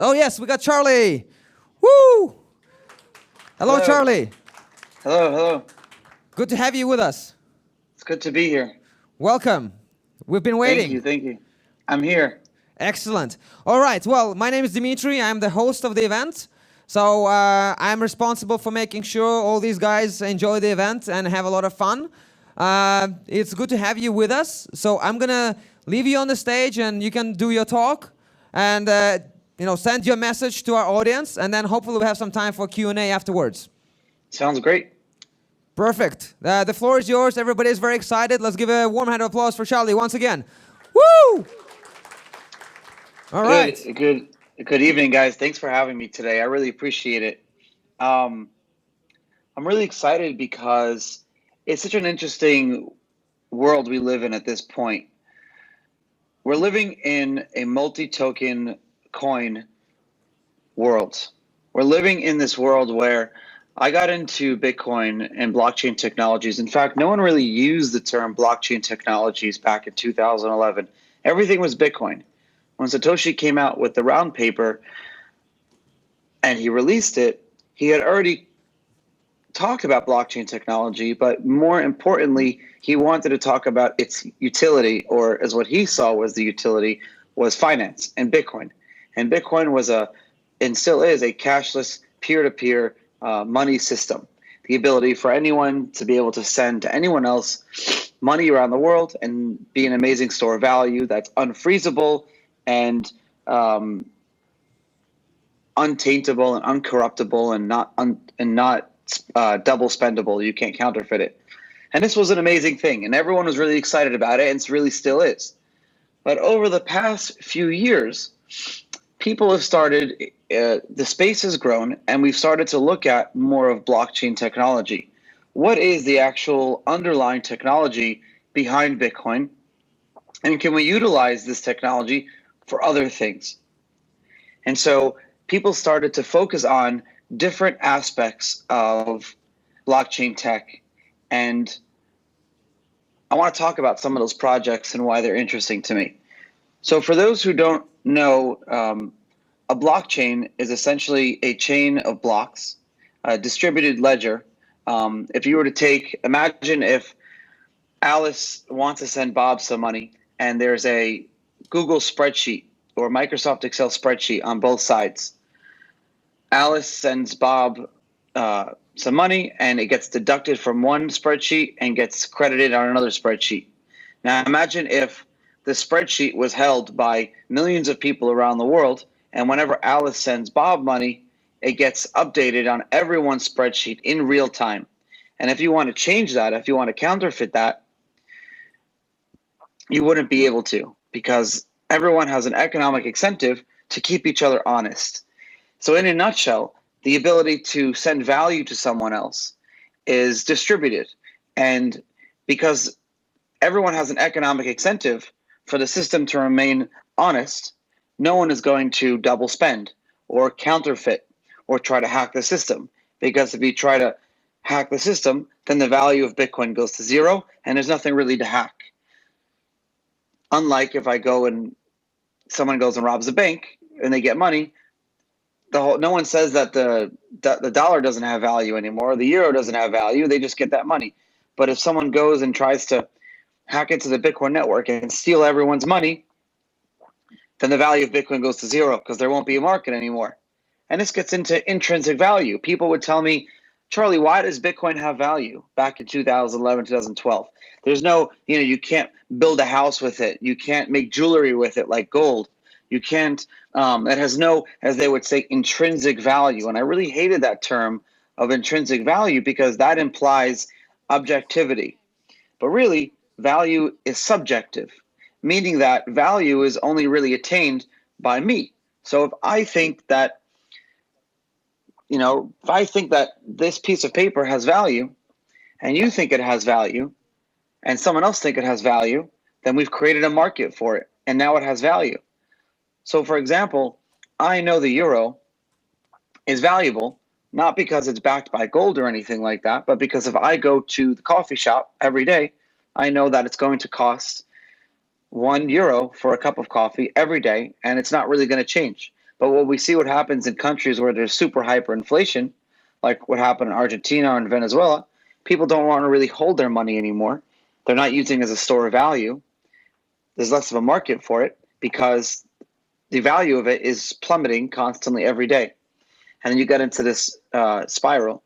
Oh, yes, we got Charlie. Woo! Hello, Hello. Charlie. Hello. Good to have you with us. It's good to be here. Welcome. We've been waiting. Thank you. I'm here. Excellent. All right. Well, my name is Dimitri. I'm the host of the event. So I'm responsible for making sure all these guys enjoy the event and have a lot of fun. It's good to have you with us. So I'm going to leave you on the stage and you can do your talk and send your message to our audience. And then hopefully we'll have some time for Q&A afterwards. Sounds great. Perfect. The floor is yours. Everybody is very excited. Let's give a warm hand of applause for Charlie once again. Woo! All right. Good evening, guys. Thanks for having me today. I really appreciate it. I'm really excited because it's such an interesting world we live in at this point. We're living in a multi-token coin world. We're living in this world where I got into Bitcoin and blockchain technologies. In fact, no one really used the term blockchain technologies back in 2011. Everything was Bitcoin. When Satoshi came out with the round paper and he released it, he had already talked about blockchain technology, but more importantly, he wanted to talk about its utility, or as what he saw was the utility, was finance and Bitcoin. And Bitcoin was and still is a cashless, peer-to-peer money system. The ability for anyone to be able to send to anyone else money around the world and be an amazing store of value that's unfreezable and untaintable and uncorruptible and not double spendable. You can't counterfeit it. And this was an amazing thing, and everyone was really excited about it, and it really still is. But over the past few years, people have started, the space has grown, and we've started to look at more of blockchain technology. What is the actual underlying technology behind Bitcoin? And can we utilize this technology for other things? And so people started to focus on different aspects of blockchain tech. And I want to talk about some of those projects and why they're interesting to me. So for those who don't know, a blockchain is essentially a chain of blocks, a distributed ledger. If you were to imagine if Alice wants to send Bob some money and there's a Google spreadsheet or Microsoft Excel spreadsheet on both sides. Alice sends Bob some money and it gets deducted from one spreadsheet and gets credited on another spreadsheet. Now imagine if the spreadsheet was held by millions of people around the world, and whenever Alice sends Bob money, it gets updated on everyone's spreadsheet in real time. And if you want to change that, if you want to counterfeit that, you wouldn't be able to, because everyone has an economic incentive to keep each other honest. So in a nutshell, the ability to send value to someone else is distributed. And because everyone has an economic incentive for the system to remain honest, no one is going to double spend or counterfeit or try to hack the system. Because if you try to hack the system, then the value of Bitcoin goes to zero and there's nothing really to hack. Unlike if someone goes and robs a bank and they get money, no one says that the dollar doesn't have value anymore, the euro doesn't have value, they just get that money. But if someone goes and tries to hack into the Bitcoin network and steal everyone's money, then the value of Bitcoin goes to zero because there won't be a market anymore. And this gets into intrinsic value. People would tell me, Charlie, why does Bitcoin have value back in 2011, 2012? There's no, you can't build a house with it. You can't make jewelry with it like gold. You can't, it has no, as they would say, intrinsic value. And I really hated that term of intrinsic value because that implies objectivity. But really, value is subjective, meaning that value is only really attained by me. So if I think that, this piece of paper has value and you think it has value and someone else think it has value, then we've created a market for it and now it has value. So for example, I know the euro is valuable, not because it's backed by gold or anything like that, but because if I go to the coffee shop every day, I know that it's going to cost €1 for a cup of coffee every day, and it's not really going to change. But what happens in countries where there's super hyperinflation, like what happened in Argentina and Venezuela, people don't want to really hold their money anymore. They're not using it as a store of value. There's less of a market for it because the value of it is plummeting constantly every day. And then you get into this spiral.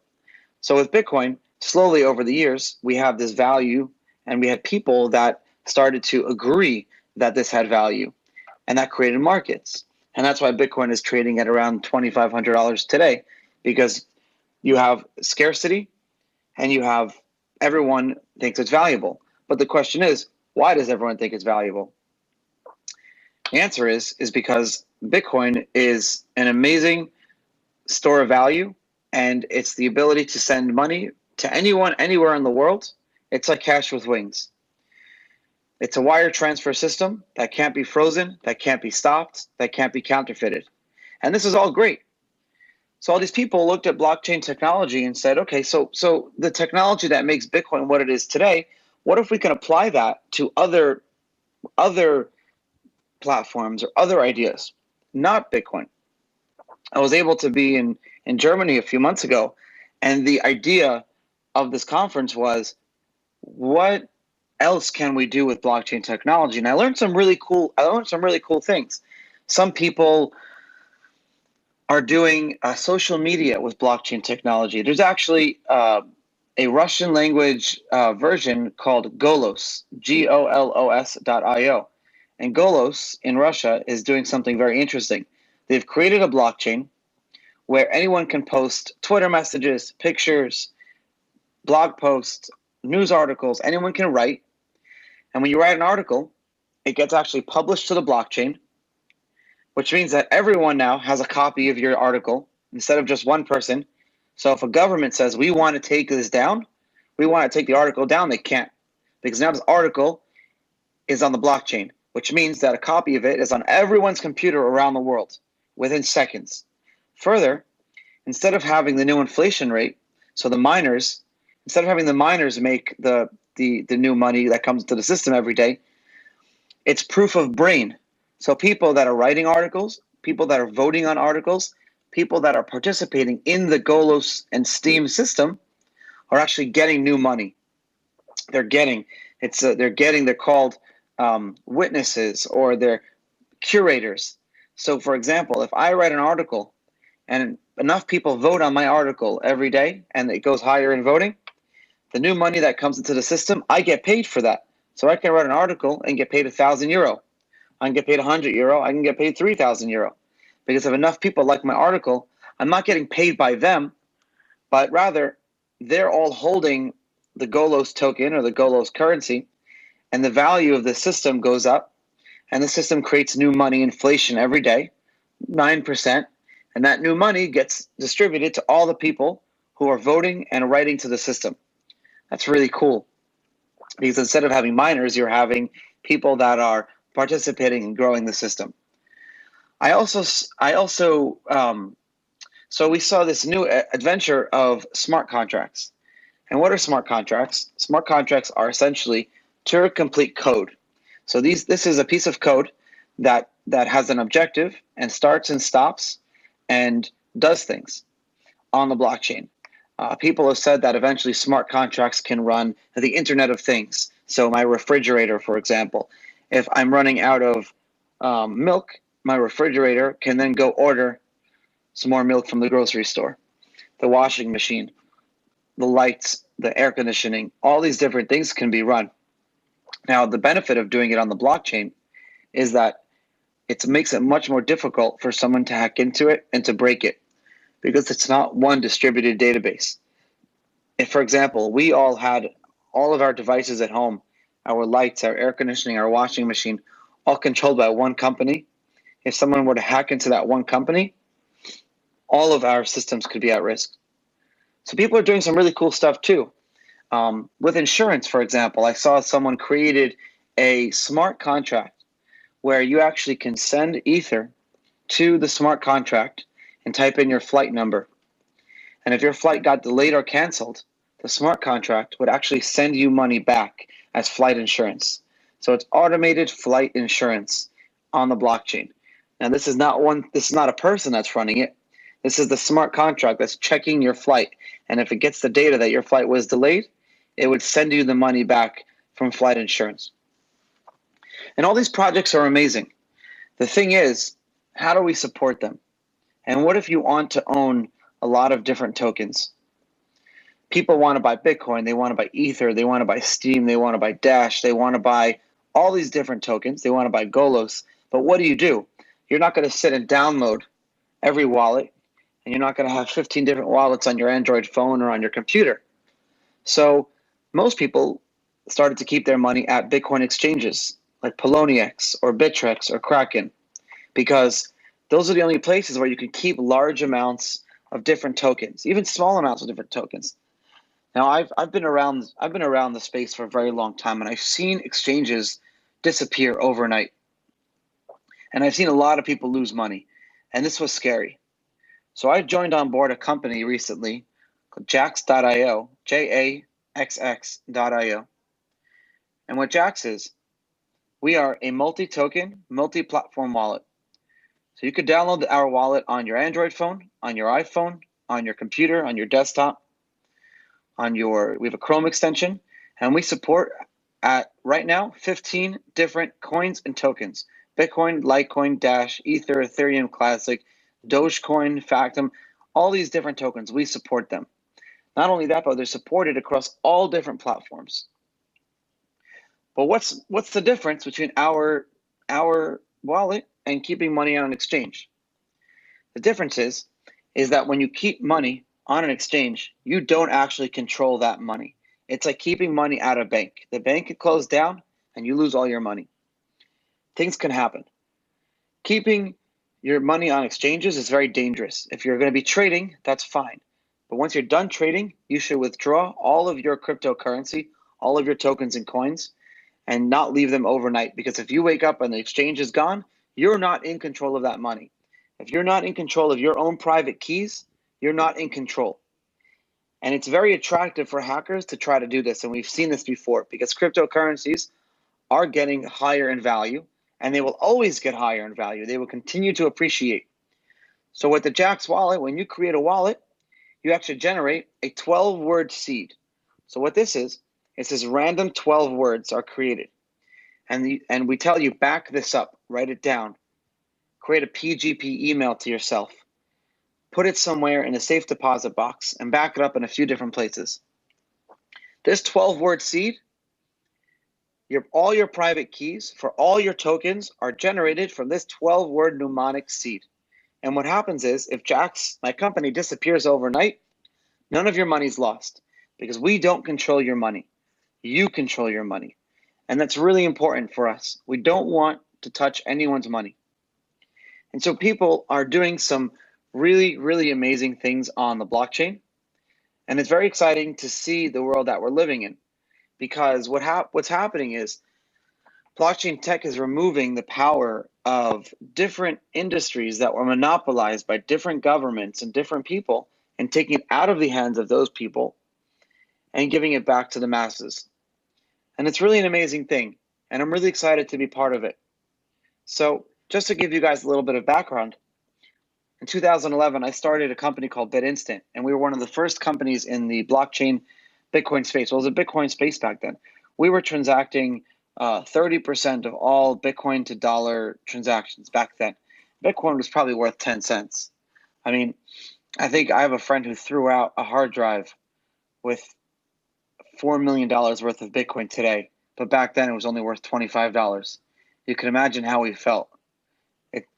So with Bitcoin, slowly over the years, we have this value, and we had people that started to agree that this had value, and that created markets. And that's why Bitcoin is trading at around $2,500 today, because you have scarcity and you have everyone thinks it's valuable. But the question is, why does everyone think it's valuable? The answer is because Bitcoin is an amazing store of value, and it's the ability to send money to anyone, anywhere in the world. It's like cash with wings. It's a wire transfer system that can't be frozen, that can't be stopped, that can't be counterfeited. And this is all great. So all these people looked at blockchain technology and said, okay, so the technology that makes Bitcoin what it is today, what if we can apply that to other platforms or other ideas, not Bitcoin? I was able to be in Germany a few months ago, and the idea of this conference was, what else can we do with blockchain technology? And I learned some really cool things. Some people are doing social media with blockchain technology. There's actually a Russian language version called Golos, GOLOS.io. And Golos in Russia is doing something very interesting. They've created a blockchain where anyone can post Twitter messages, pictures, blog posts, news articles. Anyone can write. And when you write an article, it gets actually published to the blockchain, which means that everyone now has a copy of your article instead of just one person. So if a government says, we want to take this down, we want to take the article down, they can't. Because now this article is on the blockchain, which means that a copy of it is on everyone's computer around the world within seconds. Further, instead of having the new inflation rate, so the miners, instead of having the miners make the new money that comes to the system every day, it's proof of brain. So people that are writing articles, people that are voting on articles, people that are participating in the Golos and Steam system are actually getting new money. They're called witnesses, or they're curators. So for example, if I write an article and enough people vote on my article every day and it goes higher in voting, the new money that comes into the system, I get paid for that. So I can write an article and get paid €1,000. I can get paid €100. I can get paid €3,000. Because if enough people like my article, I'm not getting paid by them, but rather they're all holding the Golos token or the Golos currency, and the value of the system goes up, and the system creates new money, inflation every day, 9%, and that new money gets distributed to all the people who are voting and writing to the system. That's really cool, because instead of having miners, you're having people that are participating in growing the system. So we saw this new adventure of smart contracts. And what are smart contracts? Smart contracts are essentially Turing-complete code. So this is a piece of code that has an objective and starts and stops and does things on the blockchain. People have said that eventually smart contracts can run the Internet of Things. So my refrigerator, for example, if I'm running out of milk, my refrigerator can then go order some more milk from the grocery store. The washing machine, the lights, the air conditioning, all these different things can be run. Now, the benefit of doing it on the blockchain is that it makes it much more difficult for someone to hack into it and to break it, because it's not one distributed database. If, for example, we all had all of our devices at home, our lights, our air conditioning, our washing machine, all controlled by one company, if someone were to hack into that one company, all of our systems could be at risk. So people are doing some really cool stuff too. With insurance, for example, I saw someone created a smart contract where you actually can send Ether to the smart contract and type in your flight number. And if your flight got delayed or canceled, the smart contract would actually send you money back as flight insurance. So it's automated flight insurance on the blockchain. Now, this is not a person that's running it. This is the smart contract that's checking your flight. And if it gets the data that your flight was delayed, it would send you the money back from flight insurance. And all these projects are amazing. The thing is, how do we support them? And what if you want to own a lot of different tokens? People want to buy Bitcoin, they want to buy Ether, they want to buy Steam, they want to buy Dash, they want to buy all these different tokens, they want to buy Golos. But what do? You're not going to sit and download every wallet, and you're not going to have 15 different wallets on your Android phone or on your computer. So most people started to keep their money at Bitcoin exchanges like Poloniex or Bittrex or Kraken, because those are the only places where you can keep large amounts of different tokens, even small amounts of different tokens. Now, I've been around the space for a very long time, and I've seen exchanges disappear overnight, and I've seen a lot of people lose money, and this was scary. So I joined on board a company recently called Jaxx.io, JAXX.io. And what Jaxx is, we are a multi-token, multi-platform wallet. So you could download our wallet on your Android phone, on your iPhone, on your computer, on your desktop, we have a Chrome extension, and we support at right now 15 different coins and tokens: Bitcoin, Litecoin, Dash, Ether, Ethereum Classic, Dogecoin, Factom, all these different tokens. We support them. Not only that, but they're supported across all different platforms. But what's the difference between our wallet and keeping money on an exchange? The difference is that when you keep money on an exchange, you don't actually control that money. It's like keeping money at a bank. The bank could close down and you lose all your money. Things can happen. Keeping your money on exchanges is very dangerous. If you're going to be trading, that's fine. But once you're done trading, you should withdraw all of your cryptocurrency, all of your tokens and coins, and not leave them overnight. Because if you wake up and the exchange is gone, you're not in control of that money. If you're not in control of your own private keys, you're not in control. And it's very attractive for hackers to try to do this. And we've seen this before, because cryptocurrencies are getting higher in value, and they will always get higher in value. They will continue to appreciate. So with the Jaxx wallet, when you create a wallet, you actually generate a 12-word seed. So what this is, it says random 12 words are created. And we tell you, back this up, write it down, create a PGP email to yourself, put it somewhere in a safe deposit box, and back it up in a few different places. This 12-word seed, all your private keys for all your tokens are generated from this 12-word mnemonic seed. And what happens is, if Jaxx, my company, disappears overnight, none of your money's lost, because we don't control your money. You control your money. And that's really important for us. We don't want to touch anyone's money. And so people are doing some really, really amazing things on the blockchain. And it's very exciting to see the world that we're living in, because what's happening is blockchain tech is removing the power of different industries that were monopolized by different governments and different people, and taking it out of the hands of those people and giving it back to the masses. And it's really an amazing thing, and I'm really excited to be part of it. So just to give you guys a little bit of background, in 2011, I started a company called BitInstant, and we were one of the first companies in the blockchain Bitcoin space. Well, it was a Bitcoin space back then. We were transacting 30% of all Bitcoin to dollar transactions back then. Bitcoin was probably worth 10 cents. I mean, I think I have a friend who threw out a hard drive with $4 million worth of Bitcoin today, but back then it was only worth $25. You can imagine how he felt.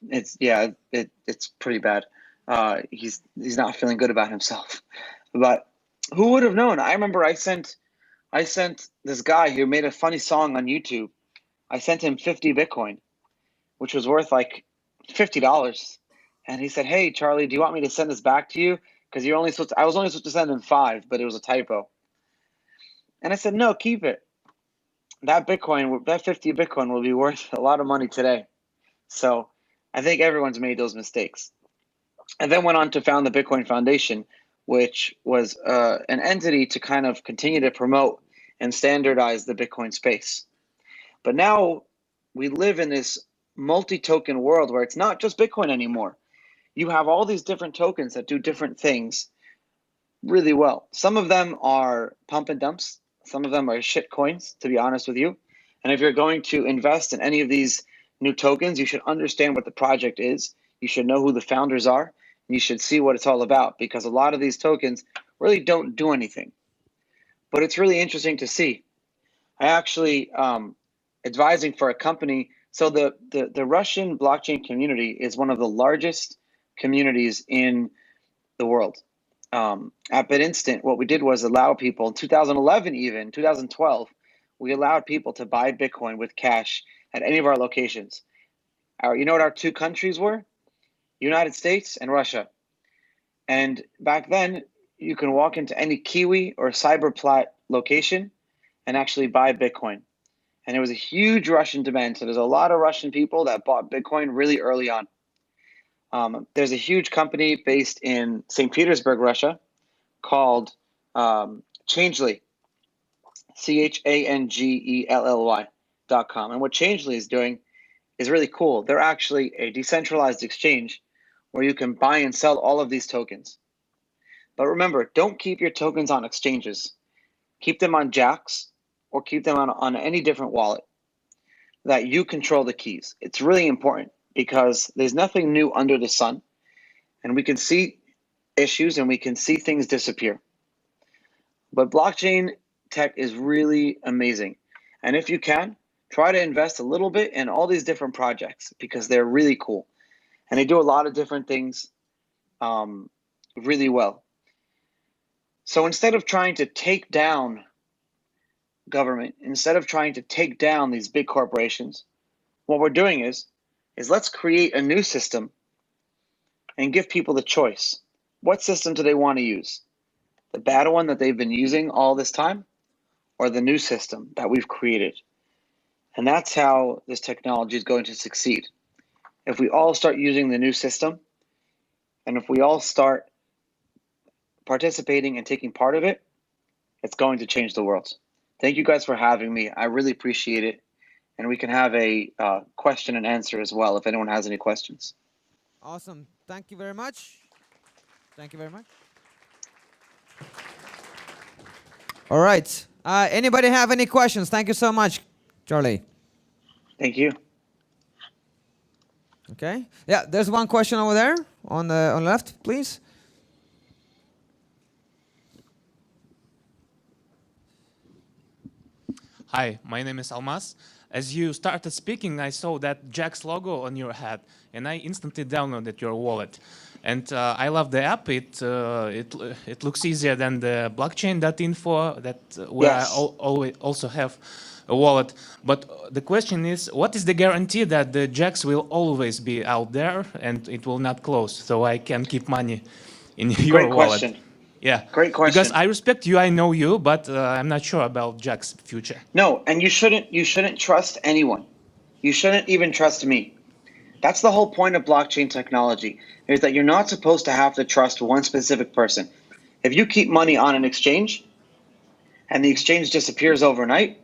It's pretty bad. He's not feeling good about himself. But who would have known? I remember I sent this guy who made a funny song on YouTube. I sent him 50 Bitcoin, which was worth like $50. And he said, "Hey, Charlie, do you want me to send this back to you? Because I was only supposed to send him 5, but it was a typo." And I said, "No, keep it. That 50 Bitcoin will be worth a lot of money today." So I think everyone's made those mistakes. And then went on to found the Bitcoin Foundation, which was an entity to kind of continue to promote and standardize the Bitcoin space. But now we live in this multi-token world where it's not just Bitcoin anymore. You have all these different tokens that do different things really well. Some of them are pump and dumps. Some of them are shit coins, to be honest with you. And if you're going to invest in any of these new tokens, you should understand what the project is. You should know who the founders are. And you should see what it's all about, because a lot of these tokens really don't do anything. But it's really interesting to see. I actually advising for a company. So the Russian blockchain community is one of the largest communities in the world. At BitInstant, what we did was allow people in 2011, even 2012, we allowed people to buy Bitcoin with cash at any of our locations. You know what our two countries were? United States and Russia. And back then, you can walk into any Kiwi or Cyberplat location and actually buy Bitcoin. And it was a huge Russian demand. So there's a lot of Russian people that bought Bitcoin really early on. There's a huge company based in St. Petersburg, Russia, called Changely, CHANGELLY.com. And what Changely is doing is really cool. They're actually a decentralized exchange where you can buy and sell all of these tokens. But remember, don't keep your tokens on exchanges. Keep them on Jax or keep them on any different wallet that you control the keys. It's really important because there's nothing new under the sun, and we can see issues and we can see things disappear. But blockchain tech is really amazing. And if you can, try to invest a little bit in all these different projects because they're really cool. And they do a lot of different things really well. So instead of trying to take down government, instead of trying to take down these big corporations, what we're doing is let's create a new system and give people the choice. What system do they want to use? The bad one that they've been using all this time, or the new system that we've created? And that's how this technology is going to succeed. If we all start using the new system, and if we all start participating and taking part of it, it's going to change the world. Thank you guys for having me. I really appreciate it. And we can have a question and answer as well if anyone has any questions. Awesome. Thank you very much. Thank you very much. All right. Anybody have any questions? Thank you so much, Charlie. Thank you. Okay. Yeah, there's one question over there on the left, please. Hi, my name is Almas. As you started speaking, I saw that Jack's logo on your head, and I instantly downloaded your wallet. And I love the app. It looks easier than the blockchain.info where Yes. I always also have a wallet. But the question is, what is the guarantee that the Jacks will always be out there and it will not close, so I can keep money in your Great wallet? question. Yeah. Great question. Because I respect you, I know you, but I'm not sure about Jack's future. No, and you shouldn't trust anyone. You shouldn't even trust me. That's the whole point of blockchain technology, is that you're not supposed to have to trust one specific person. If you keep money on an exchange and the exchange disappears overnight,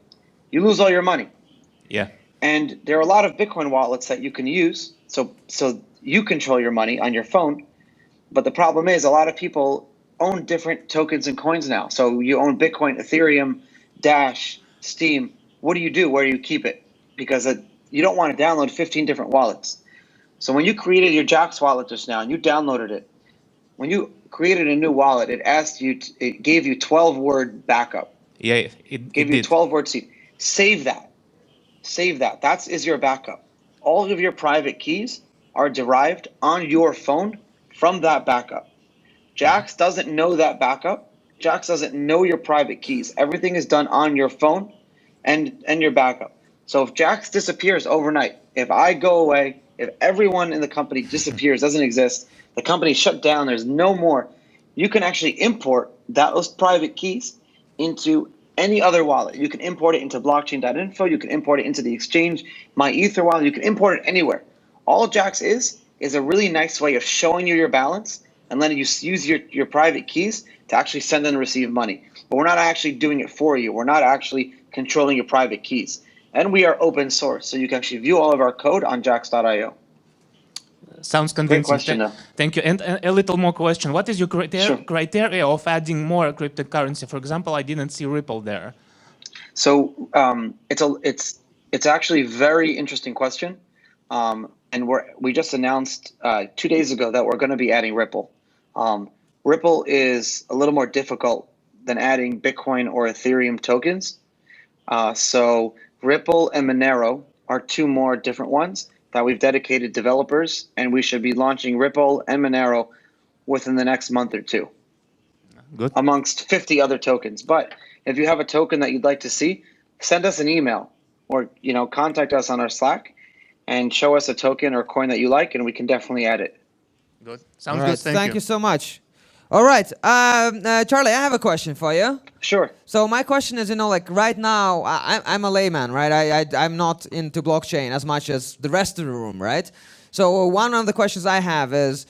you lose all your money. Yeah. And there are a lot of Bitcoin wallets that you can use, so you control your money on your phone. But the problem is a lot of people own different tokens and coins now. So you own Bitcoin, Ethereum, Dash, Steam. What do you do? Where do you keep it? Because you don't want to download 15 different wallets. So when you created your Jax wallet just now and you downloaded it, when you created a new wallet, it gave you 12-word backup. Yeah, it Gave you did. 12-word seed. Save that. Save that. That is your backup. All of your private keys are derived on your phone from that backup. Jax doesn't know that backup. Jax doesn't know your private keys. Everything is done on your phone and your backup. So if Jax disappears overnight, if I go away, if everyone in the company disappears, doesn't exist, the company shut down, there's no more, you can actually import those private keys into any other wallet. You can import it into blockchain.info. You can import it into the exchange, my Ether wallet. You can import it anywhere. All Jax is a really nice way of showing you your balance and letting you use your private keys to actually send and receive money. But we're not actually doing it for you. We're not actually controlling your private keys. And we are open source, so you can actually view all of our code on jax.io. Sounds Great convincing. question, though. Thank you. And a little more question. What is your Sure. criteria of adding more cryptocurrency? For example, I didn't see Ripple there. So it's actually a very interesting question, and we just announced 2 days ago that we're going to be adding Ripple. Ripple is a little more difficult than adding Bitcoin or Ethereum tokens. So Ripple and Monero are two more different ones that we've dedicated developers, and we should be launching Ripple and Monero within the next month or two. Good. Amongst 50 other tokens. But if you have a token that you'd like to see, send us an email or contact us on our Slack and show us a token or coin that you like, and we can definitely add it. Good. Sounds All right, good. thank you so much. All right, Charlie, I have a question for you. Sure. So my question is, like right now, I'm a layman, right? I'm not into blockchain as much as the rest of the room, right? So one of the questions I have is,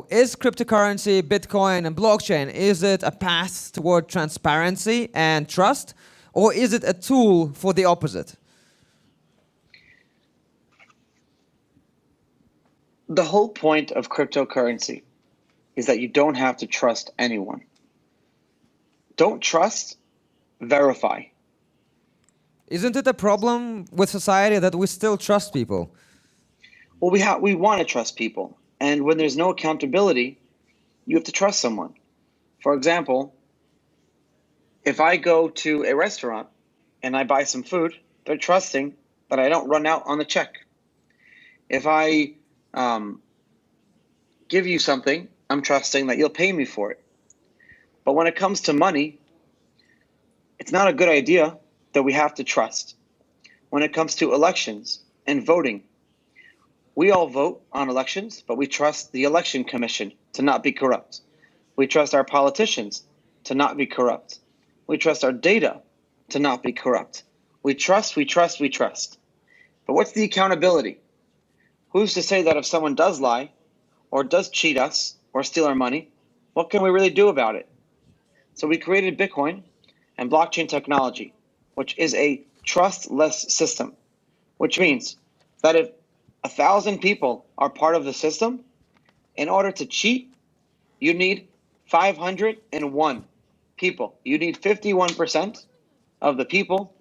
is cryptocurrency, Bitcoin, and blockchain, is it a path toward transparency and trust, or is it a tool for the opposite? The whole point of cryptocurrency is that you don't have to trust anyone. Don't trust, verify. Isn't it a problem with society that we still trust people? Well, we want to trust people. And when there's no accountability, you have to trust someone. For example, if I go to a restaurant and I buy some food, they're trusting that I don't run out on the check. If I give you something, I'm trusting that you'll pay me for it. But when it comes to money, it's not a good idea that we have to trust. When it comes to elections and voting, we all vote on elections, but we trust the election commission to not be corrupt. We trust our politicians to not be corrupt. We trust our data to not be corrupt. We trust, we trust, we trust. But what's the accountability? Who's to say that if someone does lie or does cheat us or steal our money, what can we really do about it? So we created Bitcoin and blockchain technology, which is a trustless system, which means that if 1,000 people are part of the system, in order to cheat, you need 501 people. You need 51% of the people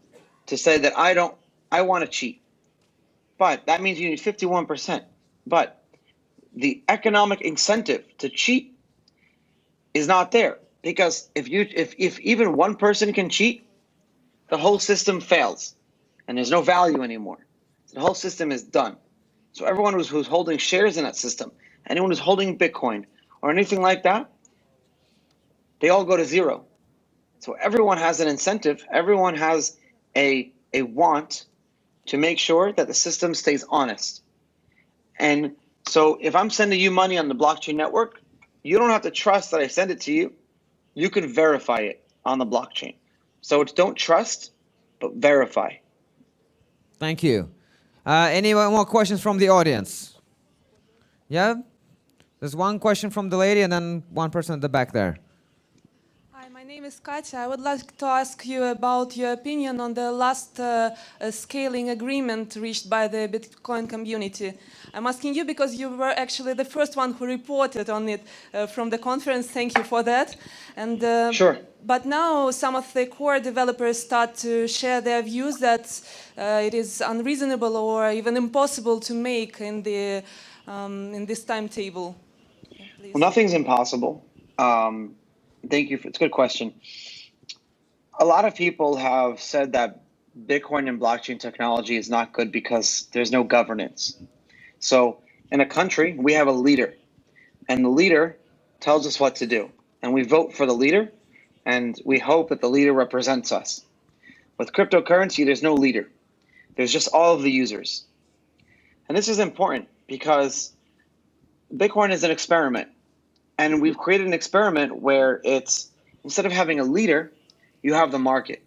to say that I want to cheat. But that means you need 51%. But the economic incentive to cheat is not there, because if even one person can cheat, the whole system fails and there's no value anymore. The whole system is done. So everyone who's holding shares in that system, anyone who's holding Bitcoin or anything like that, they all go to zero. So everyone has an incentive, everyone has a want to make sure that the system stays honest. And so if I'm sending you money on the blockchain network, you don't have to trust that I send it to you. You can verify it on the blockchain. So it's don't trust, but verify. Thank you. Any more questions from the audience? Yeah? There's one question from the lady and then one person at the back there. Hi, my name is Katya. I would like to ask you about your opinion on the last scaling agreement reached by the Bitcoin community. I'm asking you because you were actually the first one who reported on it from the conference. Thank you for that. And Sure. But now some of the core developers start to share their views that it is unreasonable or even impossible to make in this timetable. Well, nothing's impossible. Thank you. It's a good question. A lot of people have said that Bitcoin and blockchain technology is not good because there's no governance. So in a country, we have a leader, and the leader tells us what to do. And we vote for the leader, and we hope that the leader represents us. With cryptocurrency, there's no leader. There's just all of the users. And this is important because Bitcoin is an experiment. And we've created an experiment where it's, instead of having a leader, you have the market.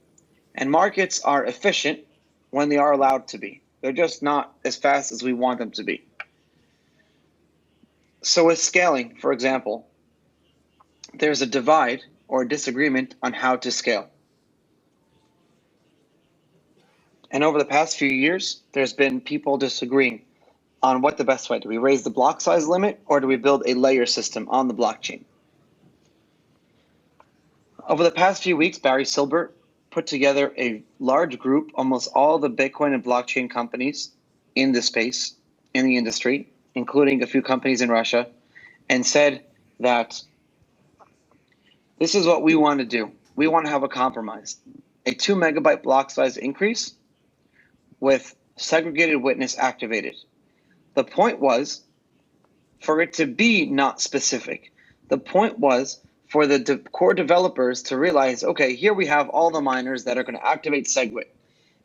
And markets are efficient when they are allowed to be. They're just not as fast as we want them to be. So with scaling, for example, there's a divide or a disagreement on how to scale. And over the past few years, there's been people disagreeing on what the best way. Do we raise the block size limit, or do we build a layer system on the blockchain? Over the past few weeks, Barry Silbert put together a large group, almost all the Bitcoin and blockchain companies in the space, in the industry, including a few companies in Russia, and said that this is what we want to do. We want to have a compromise. A 2 megabyte block size increase with segregated witness activated. The point was for it to be not specific. The point was for the core developers to realize, okay, here we have all the miners that are going to activate SegWit.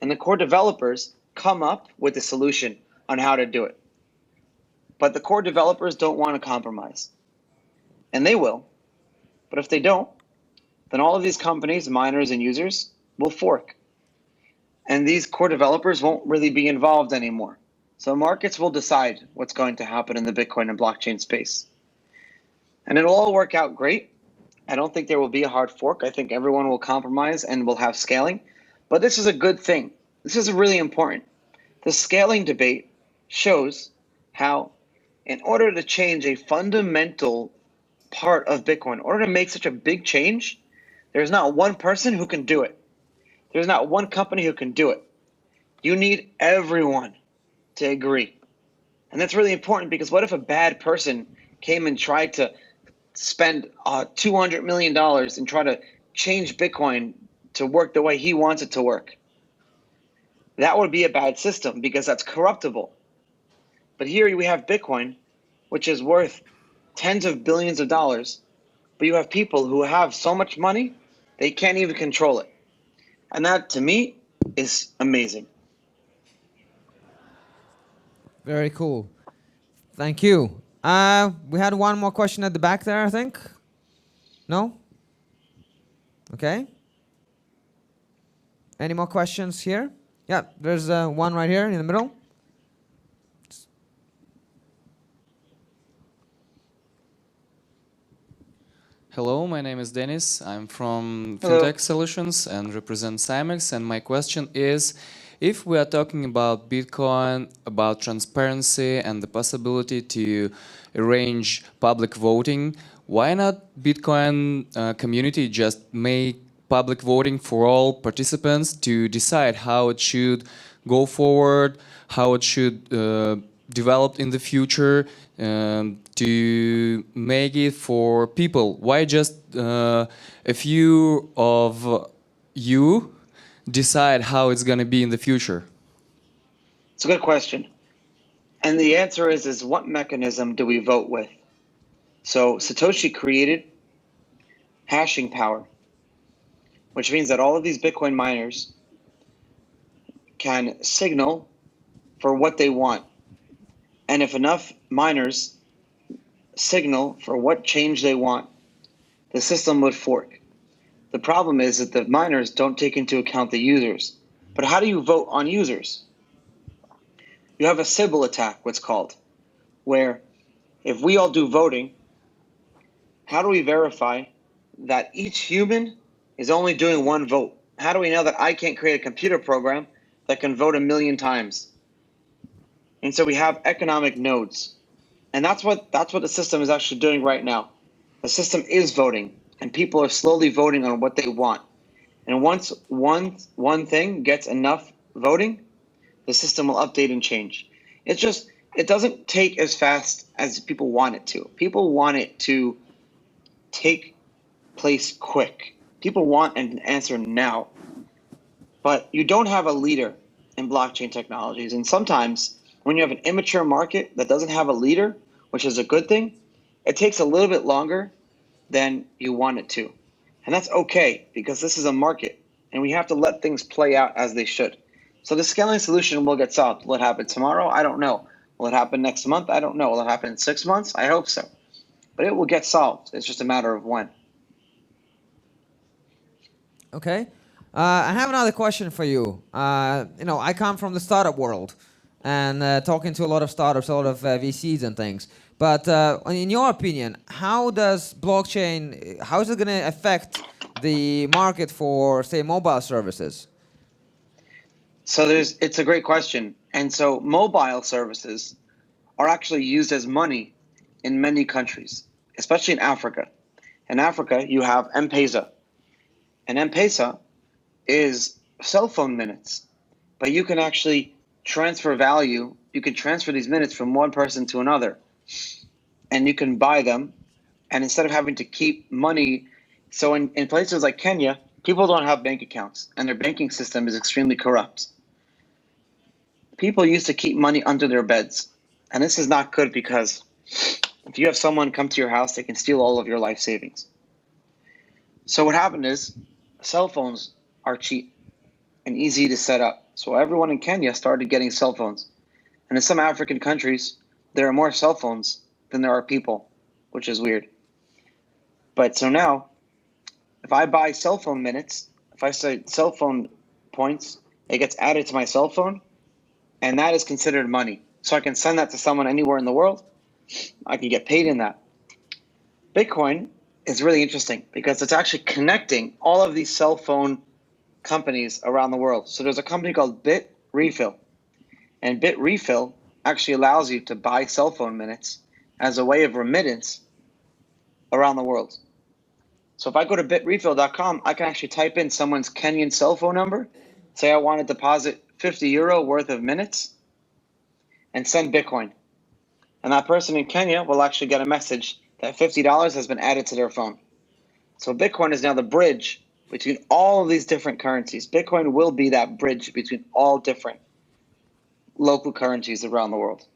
And the core developers come up with a solution on how to do it. But the core developers don't want to compromise. And they will. But if they don't, then all of these companies, miners and users, will fork. And these core developers won't really be involved anymore. So markets will decide what's going to happen in the Bitcoin and blockchain space. And it'll all work out great. I don't think there will be a hard fork. I think everyone will compromise and will have scaling. But this is a good thing. This is really important. The scaling debate shows how, in order to change a fundamental part of Bitcoin, in order to make such a big change, there's not one person who can do it. There's not one company who can do it. You need everyone to agree. And that's really important, because what if a bad person came and tried to spend $200 million and try to change Bitcoin to work the way he wants it to work? That would be a bad system, because that's corruptible. But here we have Bitcoin, which is worth tens of billions of dollars, but you have people who have so much money, they can't even control it. And that, to me, is amazing. Very cool. Thank you. We had one more question at the back there, I think. No? Okay. Any more questions here? Yeah, there's one right here in the middle. Hello, my name is Dennis. I'm from Hello. FinTech Solutions and represent Cymex. And my question is, if we are talking about Bitcoin, about transparency and the possibility to arrange public voting, why not Bitcoin community just make public voting for all participants to decide how it should go forward, how it should develop in the future, to make it for people? Why just a few of you decide how it's going to be in the future? It's a good question. And the answer is what mechanism do we vote with? So Satoshi created hashing power, which means that all of these Bitcoin miners can signal for what they want. And if enough miners signal for what change they want, the system would fork. The problem is that the miners don't take into account the users. But how do you vote on users? You have a Sybil attack, what's called, where if we all do voting, how do we verify that each human is only doing one vote? How do we know that I can't create a computer program that can vote 1,000,000 times? And so we have economic nodes. And that's what the system is actually doing right now. The system is voting, and people are slowly voting on what they want. And once one thing gets enough voting, the system will update and change. It doesn't take as fast as people want it to. People want it to take place quick. People want an answer now. But you don't have a leader in blockchain technologies. And sometimes when you have an immature market that doesn't have a leader, which is a good thing, it takes a little bit longer than you want it to. And that's okay, because this is a market and we have to let things play out as they should. So the scaling solution will get solved. Will it happen tomorrow? I don't know. Will it happen next month? I don't know. Will it happen in 6 months? I hope so. But it will get solved. It's just a matter of when. Okay. I have another question for you. I come from the startup world and talking to a lot of startups, a lot of VCs and things. But in your opinion, how does blockchain, how is it going to affect the market for, say, mobile services? So it's a great question. And so mobile services are actually used as money in many countries, especially in Africa. In Africa, you have M-Pesa. And M-Pesa is cell phone minutes, but you can actually transfer value. You can transfer these minutes from one person to another, and you can buy them. And instead of having to keep money, so in places like Kenya, people don't have bank accounts, and their banking system is extremely corrupt. People used to keep money under their beds, and this is not good because if you have someone come to your house, they can steal all of your life savings. So what happened is cell phones are cheap and easy to set up. So everyone in Kenya started getting cell phones. And in some African countries, there are more cell phones than there are people, which is weird. But so now, if I buy cell phone minutes, if I say cell phone points, it gets added to my cell phone, and that is considered money. So I can send that to someone anywhere in the world. I can get paid in that. Bitcoin is really interesting because it's actually connecting all of these cell phone companies around the world. So there's a company called BitRefill, and BitRefill actually allows you to buy cell phone minutes as a way of remittance around the world. So if I go to bitrefill.com, I can actually type in someone's Kenyan cell phone number, say I want to deposit 50 euro worth of minutes, and send Bitcoin. And that person in Kenya will actually get a message that $50 has been added to their phone. So Bitcoin is now the bridge between all of these different currencies. Bitcoin will be that bridge between all different local currencies around the world.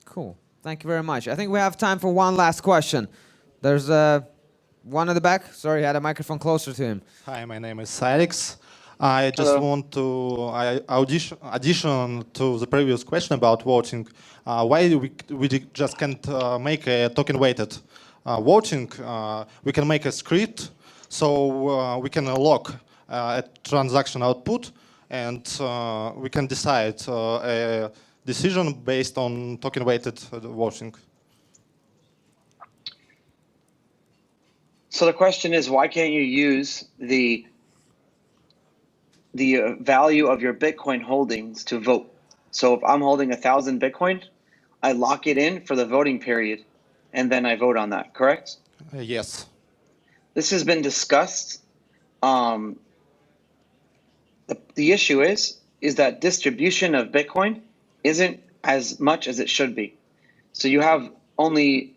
Cool. Thank you very much. I think we have time for one last question. There's one at the back. Sorry, I had a microphone closer to him. Hi, my name is Alex. I just Hello. want to addition to the previous question about voting. Why we just can't make a token weighted voting? We can make a script, so we can lock a transaction output, and we can decide a decision based on token weighted voting. So the question is, why can't you use the value of your Bitcoin holdings to vote? So if I'm holding 1,000 Bitcoin, I lock it in for the voting period, and then I vote on that, correct? Yes. This has been discussed. The issue is that distribution of Bitcoin isn't as much as it should be. So you have only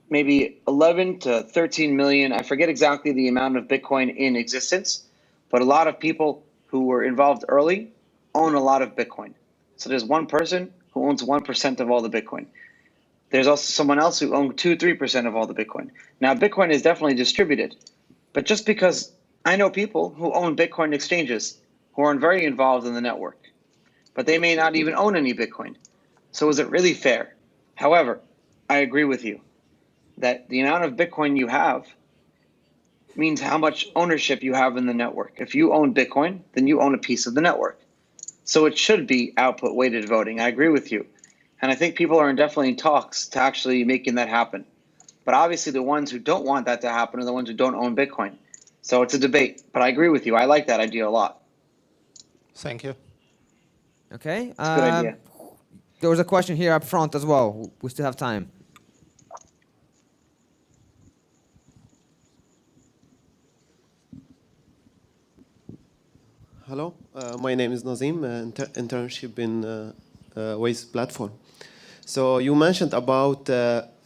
maybe 11 to 13 million, I forget exactly the amount of Bitcoin in existence, but a lot of people who were involved early own a lot of Bitcoin. So there's one person who owns 1% of all the Bitcoin. There's also someone else who owns 2-3% of all the Bitcoin. Now, Bitcoin is definitely distributed, but just because I know people who own Bitcoin exchanges who are very involved in the network, but they may not even own any Bitcoin. So is it really fair? However, I agree with you that the amount of Bitcoin you have means how much ownership you have in the network. If you own Bitcoin, then you own a piece of the network. So it should be output weighted voting. I agree with you. And I think people are definitely in talks to actually making that happen. But obviously the ones who don't want that to happen are the ones who don't own Bitcoin. So it's a debate, but I agree with you. I like that idea a lot. Thank you. Okay. It's a good idea. There was a question here up front as well. We still have time. Hello, my name is Nazim, internship in Waze platform. So you mentioned about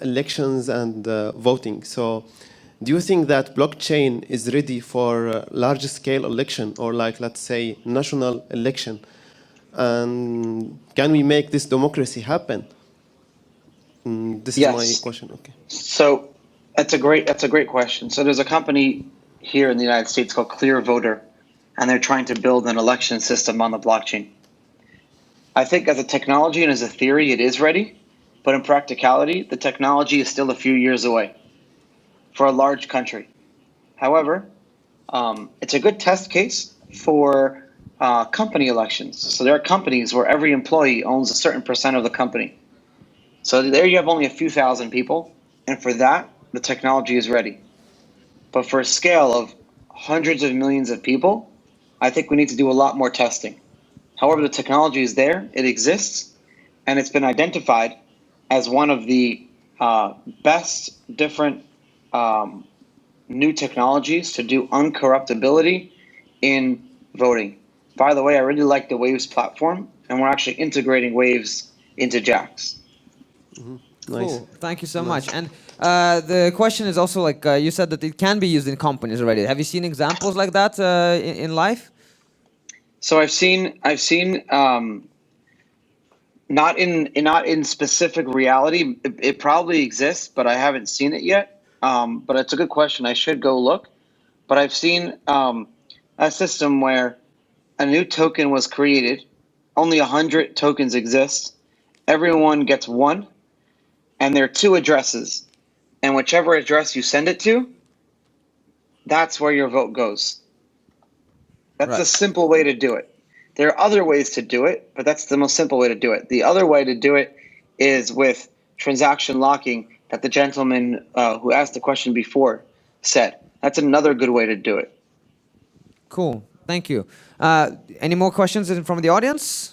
elections and voting. So do you think that blockchain is ready for large scale election or like, let's say, national election? And can we make this democracy happen? This is my question. Okay. So that's a great question. So there's a company here in the United States called Clear Voter, and they're trying to build an election system on the blockchain. I think as a technology and as a theory, it is ready, but in practicality, the technology is still a few years away for a large country. However, it's a good test case for company elections. So there are companies where every employee owns a certain % of the company. So there you have only a few thousand people, and for that, the technology is ready. But for a scale of hundreds of millions of people, I think we need to do a lot more testing. However, the technology is there, it exists, and it's been identified as one of the best different new technologies to do uncorruptibility in voting. By the way, I really like the Waves platform, and we're actually integrating Waves into Jax. Nice. Cool. Thank you so much. And the question is also like you said that it can be used in companies already. Have you seen examples like that in life? So I've seen not in specific reality. It probably exists, but I haven't seen it yet. But it's a good question. I should go look. But I've seen a system where a new token was created. Only 100 tokens exist. Everyone gets one, and there are two addresses. And whichever address you send it to, that's where your vote goes. That's Right. a simple way to do it. There are other ways to do it, but that's the most simple way to do it. The other way to do it is with transaction locking that the gentleman who asked the question before said. That's another good way to do it. Cool. Thank you. Any more questions from the audience?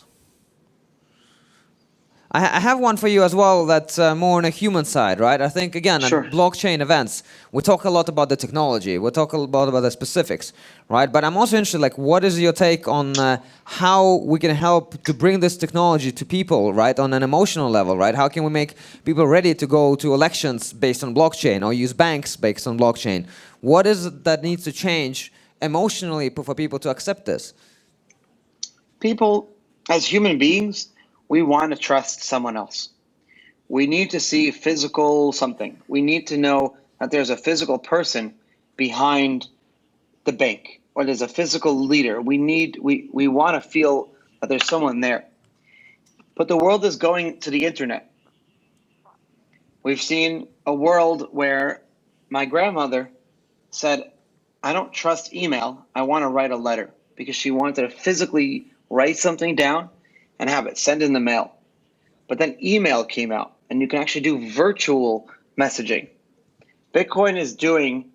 I have one for you as well that's more on a human side, right? I think, again, Sure. at blockchain events, we talk a lot about the technology. We talk a lot about the specifics, right? But I'm also interested, like, what is your take on how we can help to bring this technology to people, right, on an emotional level, right? How can we make people ready to go to elections based on blockchain or use banks based on blockchain? What is it that needs to change emotionally for people to accept this? People, as human beings, we want to trust someone else. We need to see physical something. We need to know that there's a physical person behind the bank, or there's a physical leader. We want to feel that there's someone there. But the world is going to the internet. We've seen a world where my grandmother said, I don't trust email. I want to write a letter, because she wanted to physically write something down and have it sent in the mail. But then email came out, and you can actually do virtual messaging. Bitcoin is doing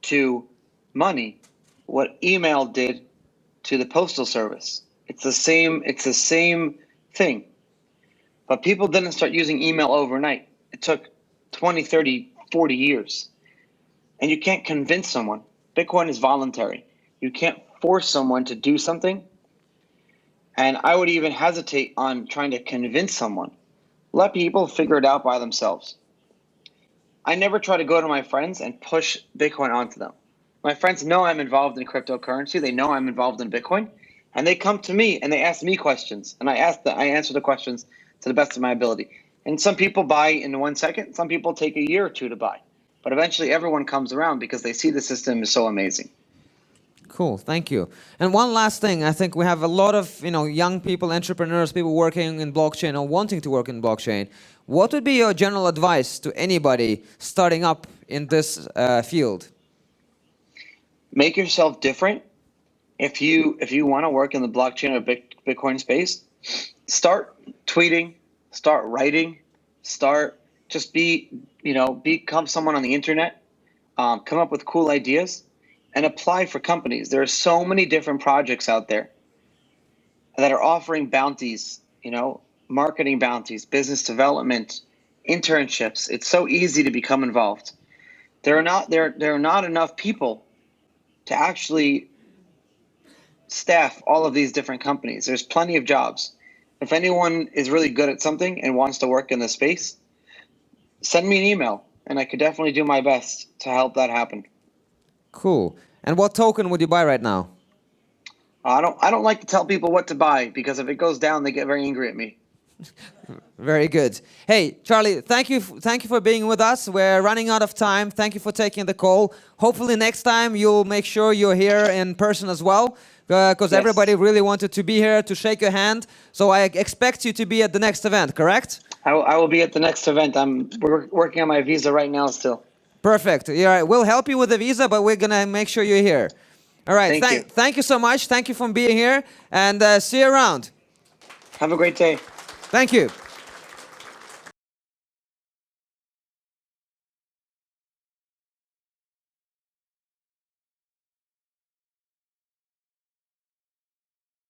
to money what email did to the postal service. It's the same thing. But people didn't start using email overnight. It took 20, 30, 40 years. And you can't convince someone. Bitcoin is voluntary. You can't force someone to do something. And I would even hesitate on trying to convince someone. Let people figure it out by themselves. I never try to go to my friends and push Bitcoin onto them. My friends know I'm involved in cryptocurrency. They know I'm involved in Bitcoin. And they come to me and they ask me questions. And I answer the questions to the best of my ability. And some people buy in 1 second. Some people take a year or two to buy. But eventually everyone comes around because they see the system is so amazing. Cool, thank you. And one last thing, I think we have a lot of young people, entrepreneurs, people working in blockchain or wanting to work in blockchain. What would be your general advice to anybody starting up in this field? Make yourself different. If you want to work in the blockchain or Bitcoin space, start tweeting, start writing, become someone on the internet, come up with cool ideas, and apply for companies. There are so many different projects out there that are offering bounties, marketing bounties, business development, internships. It's so easy to become involved. There are not enough people to actually staff all of these different companies. There's plenty of jobs. If anyone is really good at something and wants to work in the space, send me an email, and I could definitely do my best to help that happen. Cool. And what token would you buy right now? I don't like to tell people what to buy, because if it goes down, they get very angry at me. Very good. Hey, Charlie, thank you for being with us. We're running out of time. Thank you for taking the call. Hopefully next time you'll make sure you're here in person as well, because everybody really wanted to be here to shake your hand. So I expect you to be at the next event, correct? I will be at the next event. We're working on my visa right now still. Perfect. Yeah, we'll help you with the visa, but we're going to make sure you're here. All right. Thank you so much. Thank you for being here, and see you around. Have a great day. Thank you.